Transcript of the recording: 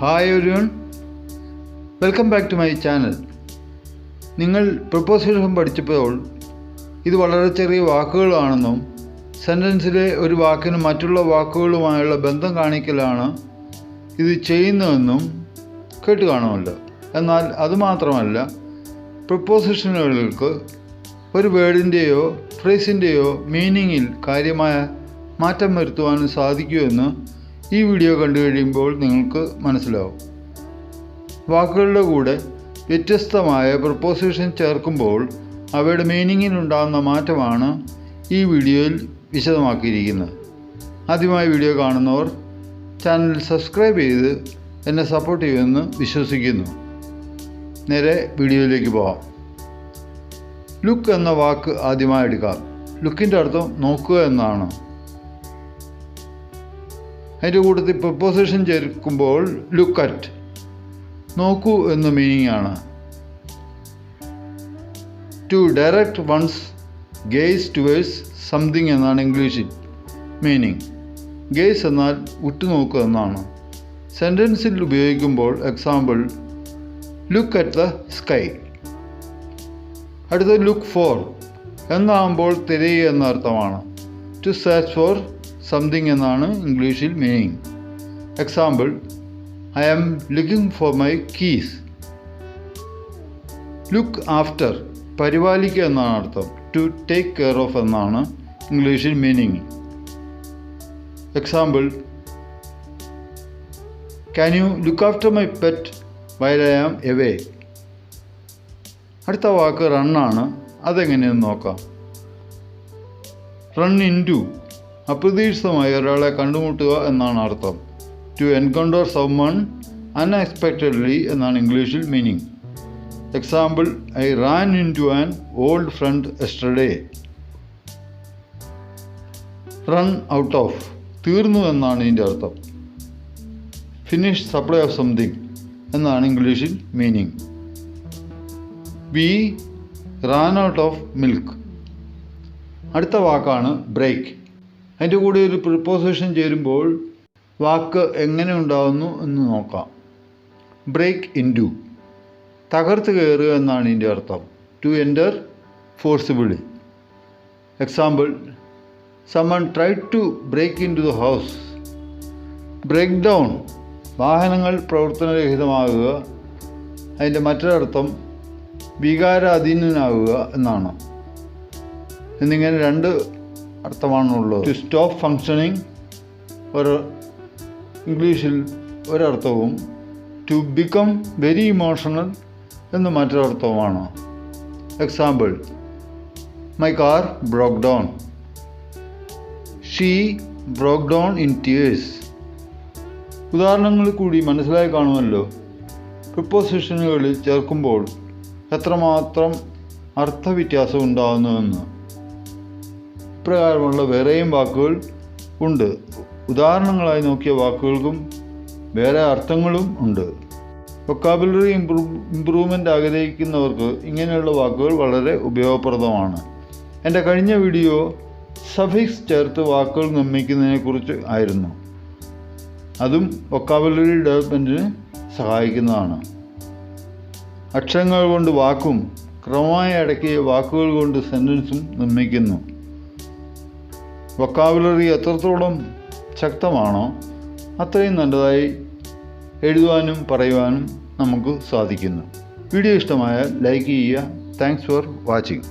Hi everyone, welcome back to my channel. നിങ്ങൾ preposition പഠിച്ചപ്പോൾ ഇത് വളരെ ചെറിയ വാക്കുകളാണെന്നും സെൻറ്റൻസിലെ ഒരു വാക്കിന് മറ്റുള്ള വാക്കുകളുമായുള്ള ബന്ധം കാണിക്കലാണ് ഇത് ചെയ്യുന്നതെന്നും കേട്ട് കാണുമല്ലോ. എന്നാൽ അതുമാത്രമല്ല, പ്രിപ്പോസിഷനുകൾക്ക് ഒരു വേർഡിൻ്റെയോ ഫ്രേസിൻ്റെയോ മീനിങ്ങിൽ കാര്യമായ മാറ്റം വരുത്തുവാനും സാധിക്കുമെന്ന് ഈ വീഡിയോ കണ്ടു കഴിയുമ്പോൾ നിങ്ങൾക്ക് മനസ്സിലാവും. വാക്കുകളുടെ കൂടെ വ്യത്യസ്തമായ പ്രിപ്പോസിഷൻ ചേർക്കുമ്പോൾ അവയുടെ മീനിങ്ങിലുണ്ടാകുന്ന മാറ്റമാണ് ഈ വീഡിയോയിൽ വിശദമാക്കിയിരിക്കുന്നത്. ആദ്യമായി വീഡിയോ കാണുന്നവർ ചാനൽ സബ്സ്ക്രൈബ് ചെയ്ത് എന്നെ സപ്പോർട്ട് ചെയ്യുമെന്ന് വിശ്വസിക്കുന്നു. നേരെ വീഡിയോയിലേക്ക് പോകാം. ലുക്ക് എന്ന വാക്ക് ആദ്യമായി എടുക്കാം. ലുക്കിൻ്റെ അർത്ഥം നോക്കുക എന്നാണ്. അതിൻ്റെ കൂട്ടത്തിൽ പ്രിപ്പോസിഷൻ ചേർക്കുമ്പോൾ ലുക്ക് അറ്റ്, നോക്കൂ എന്ന മീനിങ് ആണ്. To direct one's gaze towards something എന്നാണ് ഇംഗ്ലീഷിൽ മീനിങ്. ഗേസ് എന്നാൽ ഉറ്റുനോക്കുക എന്നാണ്. സെൻറ്റൻസിൽ ഉപയോഗിക്കുമ്പോൾ example, look at the sky. അടുത്ത ലുക്ക് ഫോർ എന്നാകുമ്പോൾ തിരയുക എന്ന അർത്ഥമാണ്. ടു സെർച്ച് ഫോർ സംതിങ് എന്നാണ് ഇംഗ്ലീഷിൽ meaning. Example, I am looking for my keys. Look after, പരിപാലിക്കുക എന്നാണ് അർത്ഥം. ടു ടേക്ക് കെയർ ഓഫ് എന്നാണ് ഇംഗ്ലീഷിൽ meaning. Example, can you look after my pet while I am away. അടുത്ത വാക്ക് റണ്ണാണ്. അതെങ്ങനെയെന്ന് നോക്കാം. റൺ ഇൻ ടു, അപ്രതീക്ഷിതമായി ഒരാളെ കണ്ടുമുട്ടുക എന്നാണ് അർത്ഥം. ടു എൻകൗണ്ടർ സമ്മൺ അൺഎക്സ്പെക്റ്റഡ്ലി എന്നാണ് ഇംഗ്ലീഷിൽ meaning. Example, I ran into an old friend yesterday. Run out of, തീർന്നു എന്നാണ് ഇതിൻ്റെ അർത്ഥം. ഫിനിഷ് സപ്ലൈ ഓഫ് സംതിങ് എന്നാണ് ഇംഗ്ലീഷിൽ meaning. We ran out of milk. അടുത്ത വാക്കാണ് ബ്രേക്ക്. അതിൻ്റെ കൂടെ ഒരു പ്രിപ്പോസിഷൻ ചേരുമ്പോൾ വാക്ക് എങ്ങനെ ഉണ്ടാകുന്നു എന്ന് നോക്കാം. ബ്രേക്ക് ഇൻ ടു, തകർത്ത് കയറുക എന്നാണ് ഇതിൻ്റെ അർത്ഥം. To enter forcibly. Example, someone tried to break into the house. Break down, വാഹനങ്ങൾ പ്രവർത്തനരഹിതമാകുക. അതിൻ്റെ മറ്റൊരർത്ഥം വികാരാധീനനാകുക എന്നാണ്. എന്നിങ്ങനെ രണ്ട് അർത്ഥമാണുള്ളത്. ടു സ്റ്റോപ്പ് ഫങ്ഷനിങ് ഒരു ഇംഗ്ലീഷിൽ ഒരർത്ഥവും ടു ബിക്കം വെരി ഇമോഷണൽ എന്ന് മറ്റൊരർത്ഥവുമാണ്. Example, my car broke down. She broke down in tears. ഉദാഹരണങ്ങൾ കൂടി മനസ്സിലായി കാണുമല്ലോ. പ്രിപ്പോസിഷനുകളിൽ ചേർക്കുമ്പോൾ എത്രമാത്രം അർത്ഥവ്യത്യാസം ഉണ്ടാകുന്നുവെന്ന്. ഇപ്രകാരമുള്ള വേറെയും വാക്കുകൾ ഉണ്ട്. ഉദാഹരണങ്ങളായി നോക്കിയ വാക്കുകൾക്കും വേറെ അർത്ഥങ്ങളും ഉണ്ട്. വൊക്കാബുലറി ഇംപ്രൂവ്മെൻ്റ് ആഗ്രഹിക്കുന്നവർക്ക് ഇങ്ങനെയുള്ള വാക്കുകൾ വളരെ ഉപയോഗപ്രദമാണ്. എൻ്റെ കഴിഞ്ഞ വീഡിയോ സഫിക്സ് ചേർത്ത് വാക്കുകൾ നിർമ്മിക്കുന്നതിനെക്കുറിച്ച് ആയിരുന്നു. അതും വൊക്കാബുലറി ഡെവലപ്മെൻറ്റിന് സഹായിക്കുന്നതാണ്. അക്ഷരങ്ങൾ കൊണ്ട് വാക്കും ക്രമമായി അടക്കിയ വാക്കുകൾ കൊണ്ട് സെൻറ്റൻസും നിർമ്മിക്കുന്നു. വൊക്കാബുലറി എത്രത്തോളം ശക്തമാണോ അത്രയും നല്ലതായി എഴുതുവാനും പറയുവാനും നമുക്ക് സാധിക്കുന്നു. വീഡിയോ ഇഷ്ടമായാൽ ലൈക്ക് ചെയ്യുക. Thanks for watching.